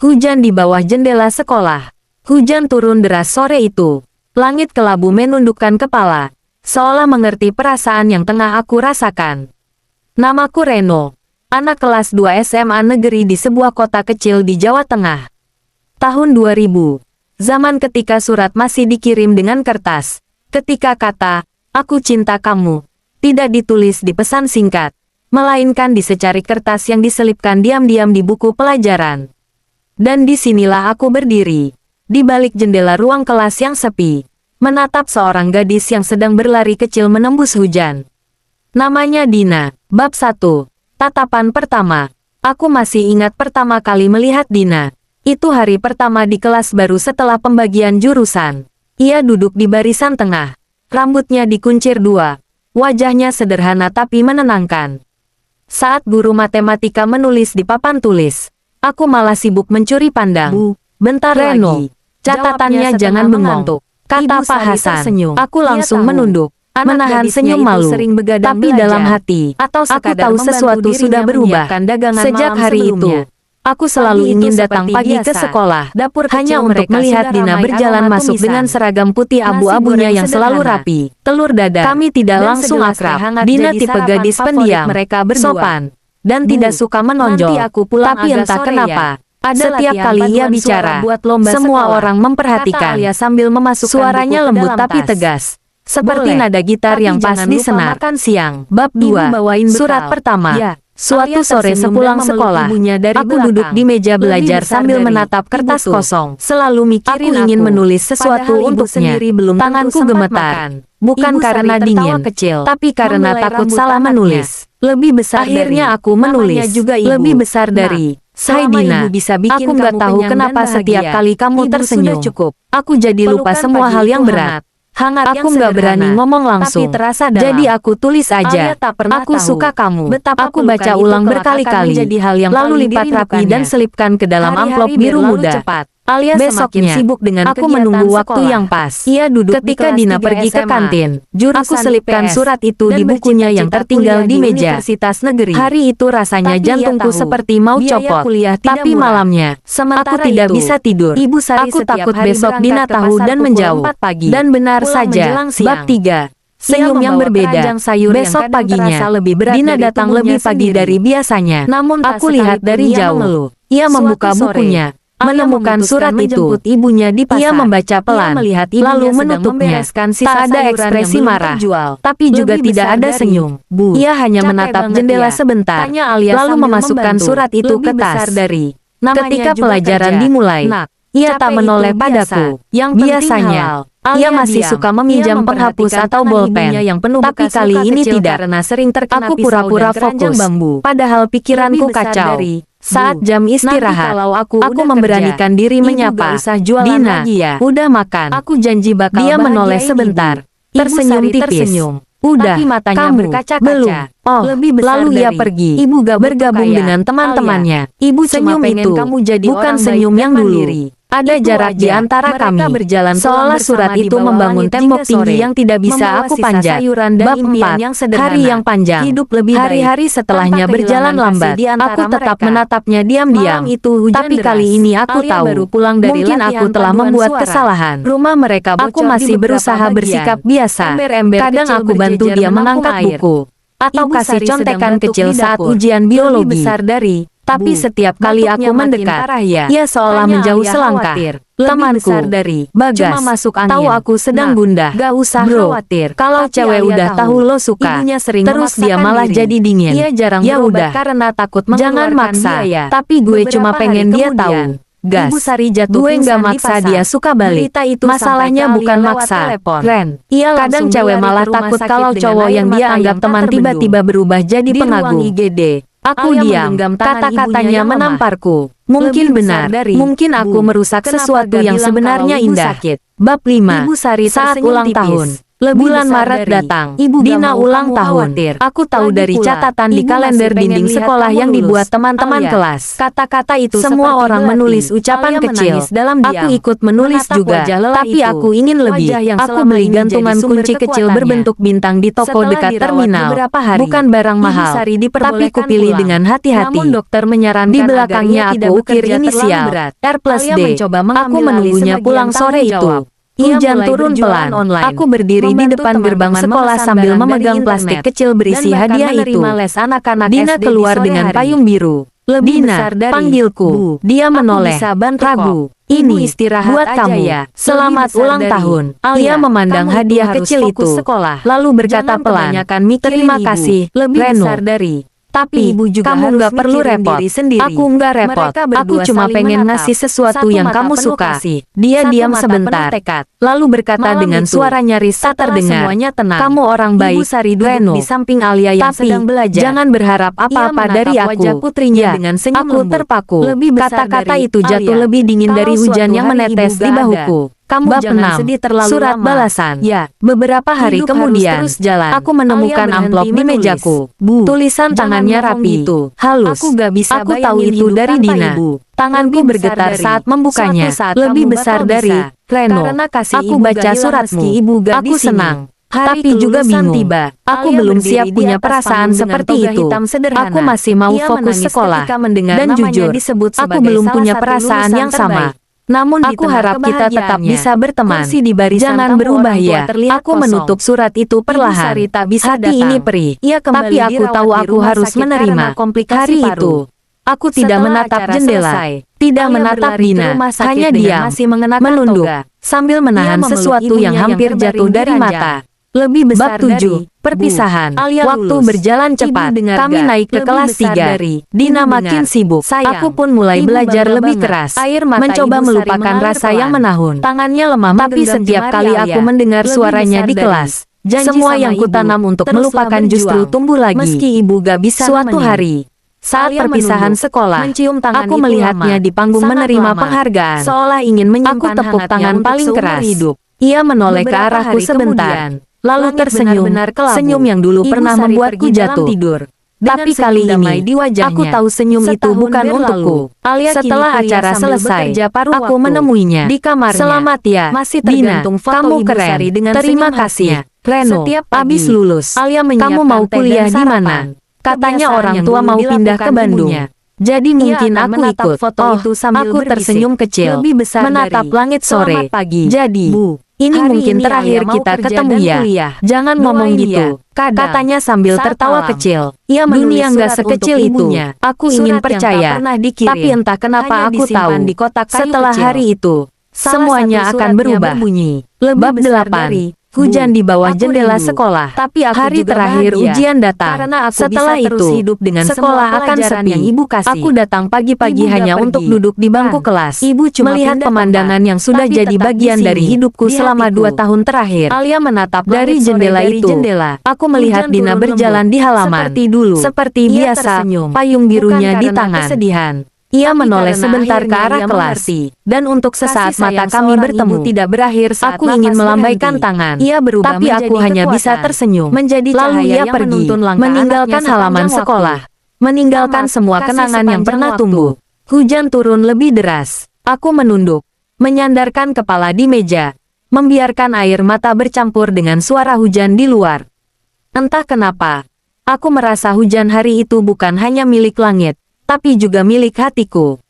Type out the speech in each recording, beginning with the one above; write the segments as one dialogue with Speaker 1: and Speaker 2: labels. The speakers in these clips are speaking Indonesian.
Speaker 1: Hujan di bawah jendela sekolah. Hujan turun deras sore itu. Langit kelabu menundukkan kepala, seolah mengerti perasaan yang tengah aku rasakan. Namaku Reno, anak kelas 2 SMA negeri di sebuah kota kecil di Jawa Tengah. Tahun 2000, zaman ketika surat masih dikirim dengan kertas, ketika kata, "Aku cinta kamu," tidak ditulis di pesan singkat, melainkan di secari kertas yang diselipkan diam-diam di buku pelajaran. Dan disinilah aku berdiri, di balik jendela ruang kelas yang sepi, menatap seorang gadis yang sedang berlari kecil menembus hujan. Namanya Dina. Bab 1. Tatapan pertama. Aku masih ingat pertama kali melihat Dina. Itu hari pertama di kelas baru setelah pembagian jurusan. Ia duduk di barisan tengah. Rambutnya dikuncir dua. Wajahnya sederhana tapi menenangkan. Saat guru matematika menulis di papan tulis, aku malah sibuk mencuri pandang. "Bu, bentar lagi. Catatannya jangan bengong," kata Pak Hasan. Aku langsung menunduk, menahan senyum malu, tapi dalam hati, aku tahu sesuatu sudah berubah. Sejak hari itu, aku selalu ingin datang pagi ke sekolah, hanya untuk melihat Dina berjalan masuk dengan seragam putih abu-abunya yang selalu rapi. Telur dadar. Kami tidak langsung akrab. Dina tipe gadis pendiam, sopan, dan tidak suka menonjol. Tapi entah kenapa, setiap kali ia bicara, semua orang memperhatikan. Suaranya lembut tapi tegas, seperti nada gitar yang pas di senar. Siang. Bab 2. Surat pertama. Suatu sore sepulang sekolah, aku duduk di meja belajar sambil menatap kertas kosong. Selalu mikirin aku ingin menulis sesuatu untuknya. Tanganku gemetar, bukan karena dingin, tapi karena takut salah menulis. Lebih besar akhirnya aku menulis, lebih besar dari, "Hai Dina, aku nggak tahu kenapa setiap kali kamu tersenyum, aku jadi lupa semua hal yang berat. Aku nggak berani ngomong langsung, jadi aku tulis aja. Aku suka kamu." Aku baca ulang berkali-kali, lalu lipat rapi dan selipkan ke dalam amplop biru muda. Besoknya, aku menunggu waktu yang pas. Ia duduk ketika Dina pergi ke kantin. Aku selipkan surat itu di bukunya yang tertinggal di meja. Hari itu rasanya jantungku seperti mau copot. Tapi malamnya, aku tidak bisa tidur. Aku takut besok Dina tahu dan menjauh. Dan benar saja. Bab 3. Senyum yang berbeda. Besok paginya, Dina datang lebih pagi dari biasanya. Namun aku lihat dari jauh. Ia membuka bukunya, menemukan surat itu. Ia membaca pelan, lalu menutupnya. Tak ada ekspresi marah, tapi juga tidak ada senyum. Ia hanya menatap jendela sebentar, lalu memasukkan surat itu ke tas. Ketika pelajaran dimulai, ia tak menoleh padaku. Biasanya, ia masih suka meminjam penghapus atau bolpen, tapi kali ini tidak. Aku pura-pura fokus, padahal pikiranku kacau. Saat jam istirahat, aku memberanikan diri menyapa, "Dina, udah makan?" Dia menoleh sebentar, tersenyum tipis. "Udah, kamu belum?" "Oh." Lalu ia pergi, bergabung dengan teman-temannya. Senyum itu bukan senyum yang dulu. Ada jarak di antara kami, seolah surat itu membangun tembok tinggi yang tidak bisa aku panjat. Bab 4. Hari yang panjang. Hari-hari setelahnya berjalan lambat. Aku tetap menatapnya diam-diam. Tapi kali ini aku tahu, mungkin aku telah membuat kesalahan. Aku masih berusaha bersikap biasa. Kadang aku bantu dia mengangkat buku, atau kasih contekan kecil saat ujian biologi. Tapi setiap kali aku mendekat, ia seolah menjauh selangkah. "Temanku, Bagas, tahu aku sedang gundah. Bro, kalau cewek udah tahu lo suka, terus dia malah jadi dingin. Ya udah, jangan maksa. Tapi gue cuma pengen dia tahu. Gas, gue nggak maksa dia suka balik. Masalahnya bukan maksa, Ren. Kadang cewek malah takut kalau cowok yang dia anggap teman tiba-tiba berubah jadi pengagum." Aku diam, kata-katanya menamparku. Mungkin benar, mungkin aku merusak sesuatu yang sebenarnya indah. Bab 5. Saat ulang tahun, Bulan Maret datang. Dina ulang tahun. Aku tahu dari catatan di kalender dinding sekolah yang dibuat teman-teman kelas. Kata-kata itu semua orang menulis ucapan kecil. Aku ikut menulis juga, tapi aku ingin lebih. Aku beli gantungan kunci kecil berbentuk bintang di toko dekat terminal. Bukan barang mahal, tapi kupilih dengan hati-hati. Namun dokter menyarankan di belakangnya aku ukir inisial R+D. Aku menunggunya pulang sore itu. Hujan turun pelan. Aku berdiri di depan gerbang sekolah sambil memegang plastik kecil berisi hadiah itu. Dina keluar dengan payung biru. Dina, panggilku. Dia menoleh, ragu. Ini buat kamu. Selamat ulang tahun. Alia memandang hadiah kecil itu, lalu berkata pelan, terima kasih, Reno. Tapi kamu nggak perlu repot. Aku nggak repot. Aku cuma pengen ngasih sesuatu yang kamu suka. Dia diam sebentar, lalu berkata dengan suara nyaris tak terdengar. Kamu orang baik, Reno. Tapi jangan berharap apa-apa dari aku. Ya, aku terpaku. Kata-kata itu jatuh lebih dingin dari hujan yang menetes di bahuku. Kamu jangan sedih terlalu Surat lama. Balasan. Ya, beberapa hari kemudian, aku menemukan amplop di mejaku. Tulisan tangannya rapi, halus. Aku tahu itu dari Dina. Tanganku bergetar saat membukanya. Lebih besar dari Reno. Aku baca suratmu. Aku senang. Tapi juga bingung. Aku belum siap punya perasaan seperti itu. Aku masih mau fokus sekolah. Dan jujur, aku belum punya perasaan yang sama. Namun aku harap kita tetap bisa berteman. Jangan berubah ya. Aku menutup surat itu perlahan. Hati ini perih. Tapi aku tahu aku harus menerima. Hari itu, aku tidak menatap jendela. Tidak menatap Dina. Hanya diam, menunduk, sambil menahan sesuatu yang hampir jatuh dari mata. Lebih besar. Bab 7. Perpisahan. Waktu berjalan cepat. Kami naik ke kelas 3. Dina makin sibuk. Aku pun mulai belajar lebih keras. Mencoba melupakan rasa yang menahun. Tangannya lemah, tapi setiap kali aku mendengar suaranya di kelas, semua yang kutanam untuk melupakan justru tumbuh lagi. Meski ibu gak bisa. Suatu hari, saat perpisahan sekolah, aku melihatnya di panggung menerima penghargaan. Seolah ingin menyimpan tepuk tangan paling keras. Ia menoleh ke arahku sebentar. Lalu tersenyum, senyum yang dulu pernah membuatku jatuh. Tapi kali ini, aku tahu senyum itu bukan untukku. Setelah acara selesai, aku menemuinya di kamarnya. Selamat ya, Dina, kamu keren. Terima kasih, Reno. Abis lulus, kamu mau kuliah di mana? Katanya orang tua mau pindah ke Bandung. Jadi mungkin aku ikut. Aku tersenyum kecil, menatap langit sore. Jadi, ini mungkin terakhir kita ketemu ya. Jangan ngomong gitu, katanya sambil tertawa kecil. Dunia nggak sekecil itu. Aku ingin percaya, tapi entah kenapa aku tahu, setelah hari itu, semuanya akan berubah. Bab 8. Hujan di bawah jendela sekolah. Tapi hari terakhir ujian datang. Setelah itu, sekolah akan sepi. Aku datang pagi-pagi hanya untuk duduk di bangku kelas. Melihat pemandangan yang sudah jadi bagian dari hidupku selama 2 tahun terakhir. Alia menatap dari jendela itu. Aku melihat Dina berjalan di halaman. Seperti biasa, payung birunya di tangan. Ia menoleh sebentar ke arah kelas, dan untuk sesaat mata kami bertemu. Aku ingin melambaikan tangan, tapi aku hanya bisa tersenyum. Lalu ia pergi, meninggalkan halaman sekolah, meninggalkan semua kenangan yang pernah tumbuh. Hujan turun lebih deras. Aku menunduk, menyandarkan kepala di meja, membiarkan air mata bercampur dengan suara hujan di luar. Entah kenapa, aku merasa hujan hari itu bukan hanya milik langit, tapi juga milik hatiku.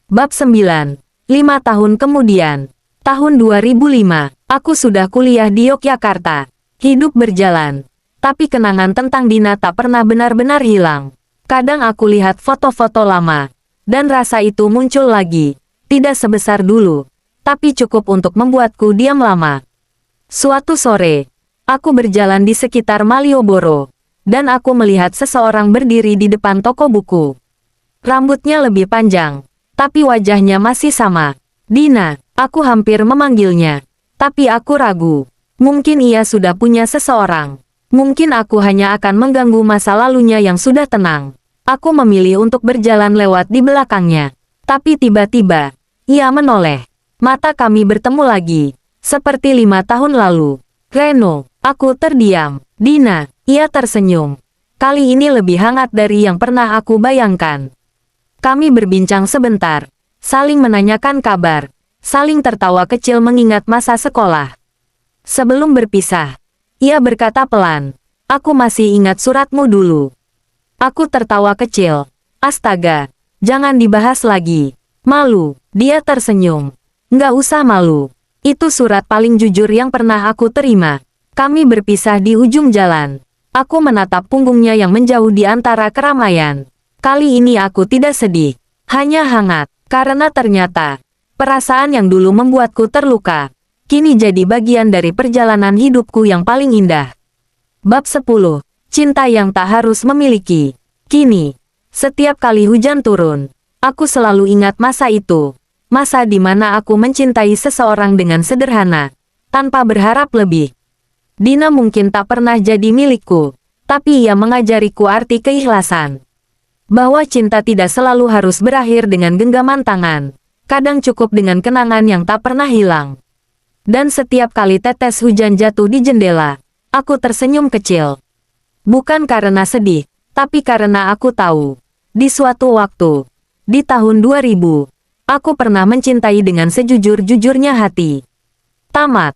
Speaker 1: Bab 9. 5 tahun kemudian, tahun 2005, aku sudah kuliah di Yogyakarta. Hidup berjalan, tapi kenangan tentang Dina tak pernah benar-benar hilang. Kadang aku lihat foto-foto lama, dan rasa itu muncul lagi. Tidak sebesar dulu, tapi cukup untuk membuatku diam lama. Suatu sore, aku berjalan di sekitar Malioboro, dan aku melihat seseorang berdiri di depan toko buku. Rambutnya lebih panjang, tapi wajahnya masih sama. Dina, aku hampir memanggilnya. Tapi aku ragu. Mungkin ia sudah punya seseorang. Mungkin aku hanya akan mengganggu masa lalunya yang sudah tenang. Aku memilih untuk berjalan lewat di belakangnya. Tapi tiba-tiba, ia menoleh. Mata kami bertemu lagi. Seperti 5 tahun lalu. Reno, Aku terdiam. Dina, ia tersenyum. Kali ini lebih hangat dari yang pernah aku bayangkan. Kami berbincang sebentar, saling menanyakan kabar, saling tertawa kecil mengingat masa sekolah. Sebelum berpisah, ia berkata pelan, "Aku masih ingat suratmu dulu." Aku tertawa kecil. Astaga, jangan dibahas lagi. Malu, dia tersenyum. Nggak usah malu. Itu surat paling jujur yang pernah aku terima. Kami berpisah di ujung jalan. Aku menatap punggungnya yang menjauh di antara keramaian. Kali ini aku tidak sedih, hanya hangat, karena ternyata perasaan yang dulu membuatku terluka, kini jadi bagian dari perjalanan hidupku yang paling indah. Bab 10. Cinta yang tak harus memiliki. Kini, setiap kali hujan turun, aku selalu ingat masa itu. Masa di mana aku mencintai seseorang dengan sederhana, tanpa berharap lebih. Dina mungkin tak pernah jadi milikku, tapi ia mengajariku arti keikhlasan. Bahwa cinta tidak selalu harus berakhir dengan genggaman tangan. Kadang cukup dengan kenangan yang tak pernah hilang. Dan setiap kali tetes hujan jatuh di jendela, aku tersenyum kecil. Bukan karena sedih, tapi karena aku tahu. Di suatu waktu, di tahun 2000, aku pernah mencintai dengan sejujur-jujurnya hati. Tamat.